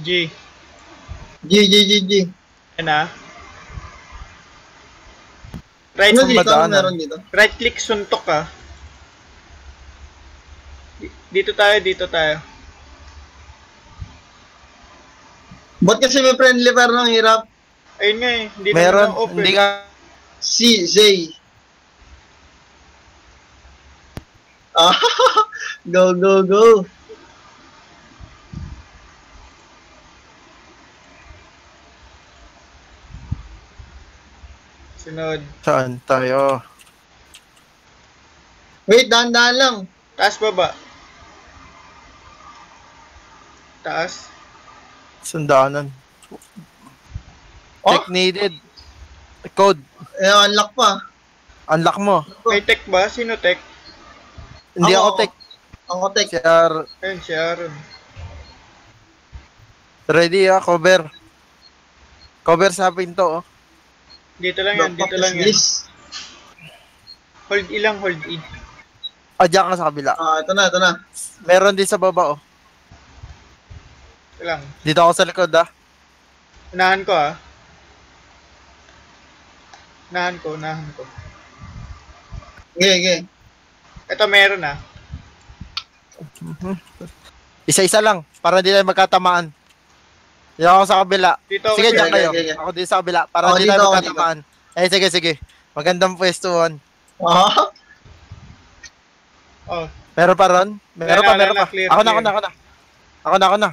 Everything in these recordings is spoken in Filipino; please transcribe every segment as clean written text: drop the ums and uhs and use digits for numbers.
G. G. Yan ah. Right, Ano dito? Ano Madaanan. meron dito? right click suntok ah. Dito tayo. Ba't kasi may friendly pero ang hirap? Ayun nga eh, hindi Meron, naman na-open. hindi ka... Si Zay. Ah, go. Sunod. Saan tayo? Wait, dahan-dahan lang. Taas baba. Taas. Sandaanan. Oh, Tech needed. Code. unlock pa. Unlock mo. May tech ba? Sino tech? Hindi ako tech. Ako tech. CR. Ayun, si Aaron. Ready cover. Cover sa pinto Dito lang yan. This. Hold E lang, hold E. Diyan ka sa kabila. Ito na. Meron din sa baba Ito lang. Dito ako sa likod Unahan ko ah. Unahan ko. Okay. Ito meron ah. Isa-isa lang. Para hindi tayo magkatamaan. Dito ako sa kabila. Dito ako Sige, sa- dyan kayo. Okay. Ako din sa kabila. Para Ako hindi dito, tayo ako magkatamaan. Sige. Magandang pwestuhan. Ah, Oh, Meron pa ron? Meron Wala pa. na, clear, Ako na. Ako na.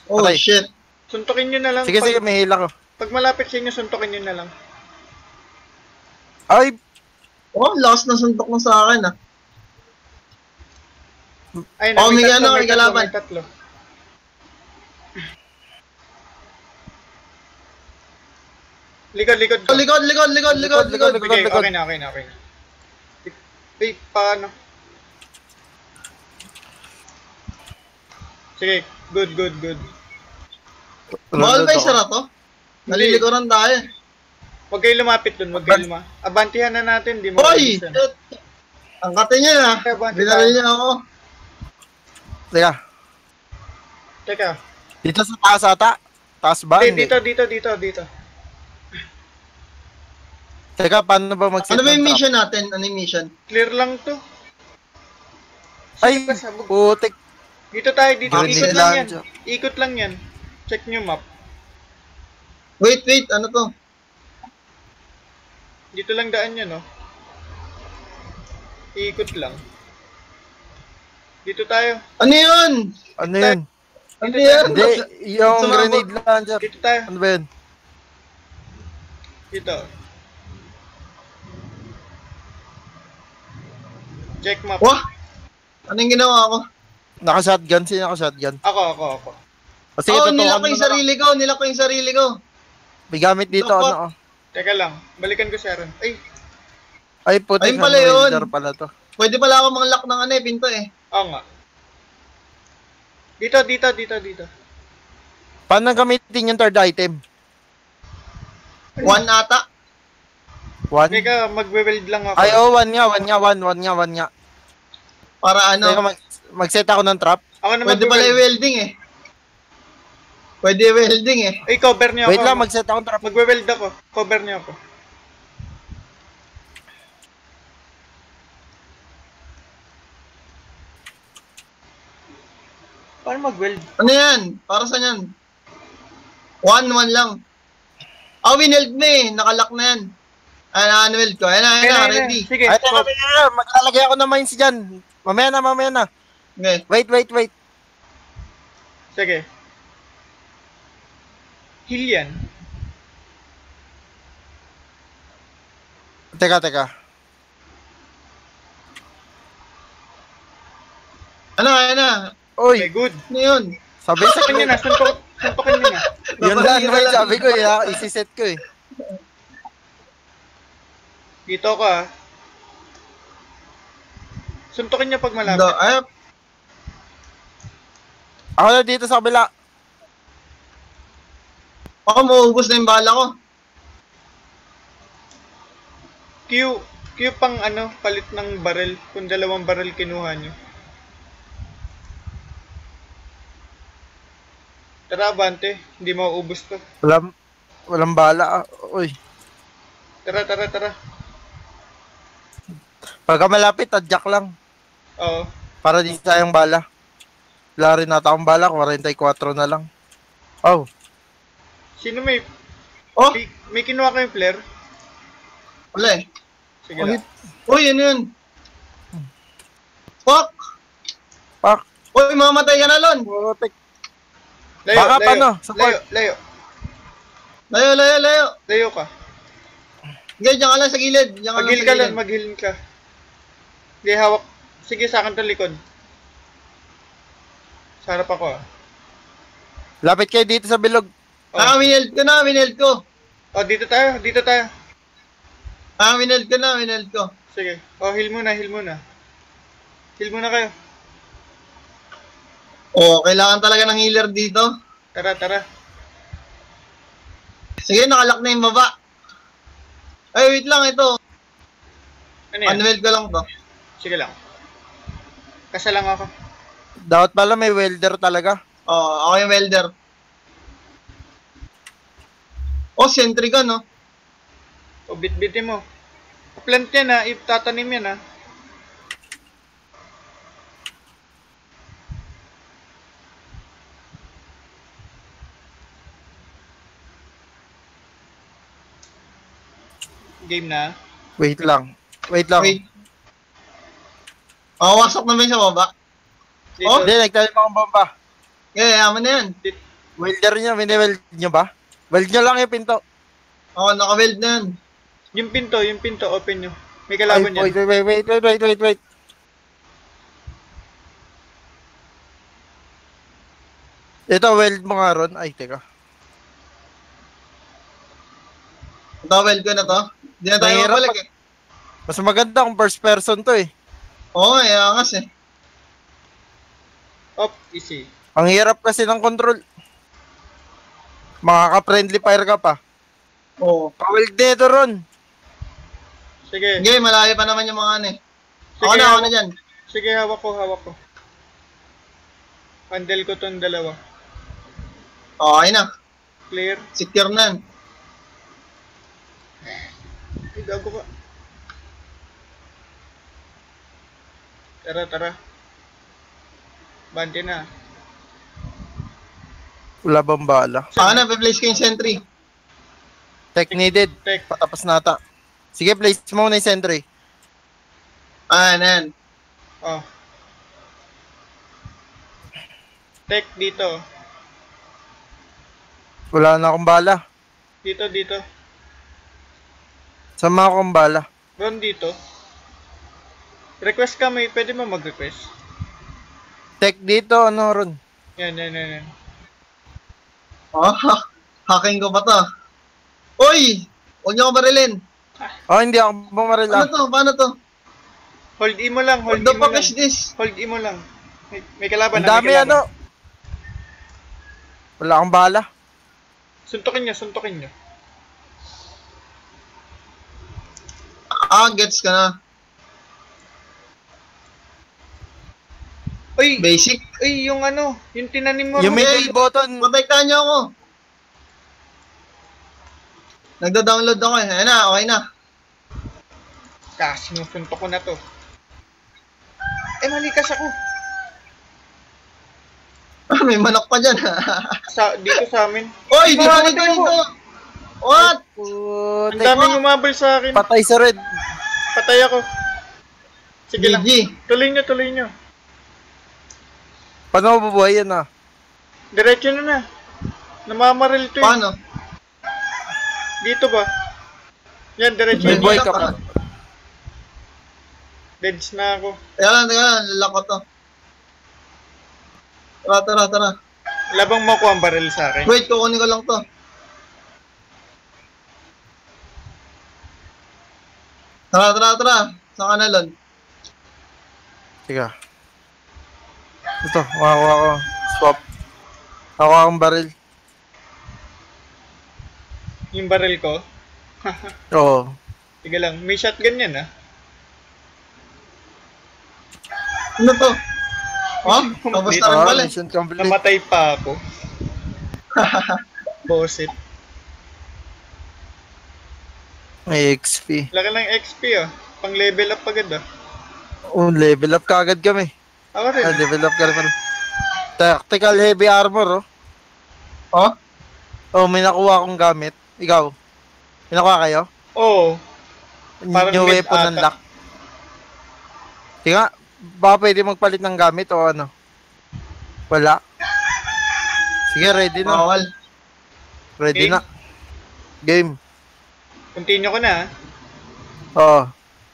oh Patay. shit. suntukin nyo na lang. Sige, may hila ko. Pag malapit sa inyo, suntukin nyo na lang. Ay, Oh, lakas na suntok mo sa akin ah. Ay, Oh, may tatlo, ano, may kalaban. may tatlo. Likod ko. Likod. Okay, okay na. Wait, paano? Sige, good. Bawal ba yung sara to? Nalilikuran tayo. Huwag kayo lumapit dun, Abantihan na natin, di mo Hoy! mabilisan. Ang kate niya na. Binaril niya ako. Teka. Teka, Dito sa taas ata? Taas ba? hindi, Hindi. dito. Teka, paano ba mag-set Ano ba yung ng trap? mission natin? Ano yung mission? Clear lang to. Ay, Pasabog. putik. Dito tayo, Grenade ikot lang yan. launcher. Ikot lang yan. Check nyo map. Wait, ano to? Dito lang daan yan, no? Ikot lang. Dito tayo. Ano yun? Ano yun? Ano yan? Hindi, yung Sumabog. grenade launcher. Dito tayo. Ano ba yun? Dito. Check map. Wah! Anong ginawa ko? Naka-shotgun? Sino naka-shotgun? Ako. O sige, Oh, tutukan nilak ko mo yung na lang. sarili ko. May gamit dito, Dapat. ano? Teka lang. Balikan ko si Aaron. Ay, Ay, putik. Ayun pala yun. Ranger pala to. Pwede pala ako mang lock ng pinto eh. oo nga. Dito. Paano gamitin yung third item? One ata. One? Teka, magwe-weld lang ako. Ay, one nga. Para ano. Teka, mag-set ako ng trap. Ako na Pwede pala yung welding eh. Ay, cover niyo ako. Wait lang, mag-set ako ng trap. Magwe-weld ako. Cover niyo ako. Paano mag-weld? Ano yan? Para saan yan? One lang. Wineld na eh. Nakalock na yan. Unweld ko. Ayan na, ready. Sige, Ay, teka, maglalagay ako ng mines dyan. Mamaya na. Okay. Wait. Sige. Heal yan. Teka. Ano, Uy, Okay, good. Ano yun? sabi sa Suntukin niyo na. Suntukin niyo na. Yun lang naman sabi ko isi-set ko eh. Dito ako ah. Suntukin niyo pag malapit. Ako na dito sa kabila. Ako mauubos na yung bala ko. Q pang palit ng barrel. Kung 2 barrel kinuha niyo. Tara, Bante. Hindi mauubos to. Walang bala. Uy. Tara, tara, tara. Pagka malapit, tadyak lang. Oo. Para di sayang bala. Wala rin nata akong bala, 44 na lang. Oh, Sino may... Oh, May kinuha kayong flare? wala eh. Sige lang. Uy, ano yun? Fuck! pak. Uy, mamatay ka na, Lon! Putik. Layo, Baka layo. paano? Support. Layo, layo. Layo, layo, layo! Layo ka. Sige, diyan ka lang sa gilid. Diyan ka lang Mag-heal sa ka gilid. lang, mag-heal ka. Sige, hawak. Sige, sa akin to likod. Sa harap ako ah. Lapit kayo dito sa bilog. Ah, wineld ko na, wineld ko. Oh, dito tayo, dito tayo. Ah, wineld ko na, wineld ko. Sige. Oh, heal muna, heal muna. Heal muna kayo. Oh, kailangan talaga ng healer dito. Tara, tara. Sige, nakalak na yung baba. Ay, wait lang, ito. Ano yan? Unweld ko lang to. Sige lang. Kasa lang ako. Dapat pala may welder talaga. Oh, ako yung welder. Oh, sentry gun, no? O, bit-bitin mo. Plant yan ha, itatanim yan ha. Game na. Wait lang. Wait lang. Wait. Oh, wasok na ba yung sa baba? Dito. Oh? Hindi, nagtanim akong bomba. Yeah, yaman na yan. Welder nyo, weld nyo ba? Weld nyo lang yung pinto. Oh, naka-weld na yan. Yung pinto, open nyo. May Ay, kalaban yan. wait. Ito, weld mo nga ron. Ay, teka. Ito, weld ko na to. Hindi na tayo Mahirap mabalik eh. Mas maganda kung first person to eh. Oo, oh, angas eh. Op, easy. Ang hirap kasi ng control. Makaka-friendly fire ka pa. Oo. Ka-weld nito ron. Sige. Sige, malayo pa naman yung mga ano eh. Sige, Ako na dyan. Sige, hawak ko. Handle ko tong dalawa. Okay na. Clear. Secure na yan. Ay, gago ka. Tara. Bante na. Wala bang bala? Saka na, place ko yung sentry. Tech needed. Tech. Patapos nata. Sige, place mo na yung sentry. Ah, yan. Oh. Tech dito. Wala na akong bala. Dito. Sama akong bala. Ron dito. Request ka, pwede mo mag-request. Tech dito, ano ron? Yan. Oh, hacking ko pa to. Uy! Huwag niyo ako barilin. Oh, hindi ako bumaril Ano ah. to? Paano to? Hold E mo lang, What hold the E mo fuck lang. is this? Hold E mo lang. May kalaban Ang dami ano. Wala akong bala. Suntukin nyo. Ah, gets ka na. Uy! Basic. Uy, yung tinanim mo. Yung Ron. middle button. Protektahan niyo ako. Nagda-download ako eh. Ayan na, okay na. Sinusuntok ko na to. Malikas ako. May manok pa dyan. Dito sa amin. Uy, dito. What? Ang Putik. daming umabol sa akin. Patay sa red. Patay ako. Sige lang. GG. Tuloy nyo. Paano mabubuhay yan ah? Diretso na. Namamaril to eh. Paano? Dito ba? Yan, diretso May yun. buhay ka pa. Deads na ako. Teka lang, lalak ko to. Tara. Labang mo ko ang baril sa akin. Wait, kukunin ko lang to. Tara. Saan ka na, Lon? Sige. Ito, makakuha ko. Swap. Ako ang baril. Yung baril ko. Oo. Sige lang, may shotgun yan ah. Ano to? Ha? Tapos na rin pala. Mission complete. Namatay pa ako. Bosit. May XP. Laki ng XP ah. Pang level up agad ah. Oh, level up kagad kami. Ako rin. Level up ka rin. Tactical heavy armor, oh. Oh? Oh, may nakuha akong gamit. Ikaw? May nakuha kayo? Oo. Parang New mid weapon ata. unlock. Tinga, baka pwede magpalit ng gamit o ano? Wala. Sige, ready na. Bawal. Ready Game. na. Game. Continue ko na ah. Oh.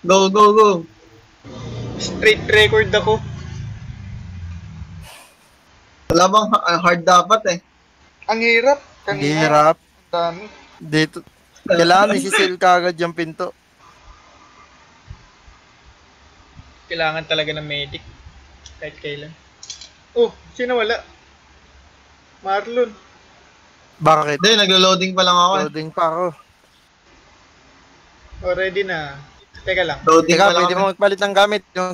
Go, go, go. Straight record ako. Wala bang hard dapat eh. Ang hirap. Ang Kanina. hirap. Ang dami. Dito. Kailangan isi-seal kagad yung pinto. Kailangan talaga ng medic. Kahit kailan. Oh, sino wala? Marlon. Bakit? Hindi, naglo-loading pa lang ako eh. Loading pa ako. Oh, ready na. Teka lang. Loading Teka, pa lang pwede ako. mo magpalit ng gamit. Yung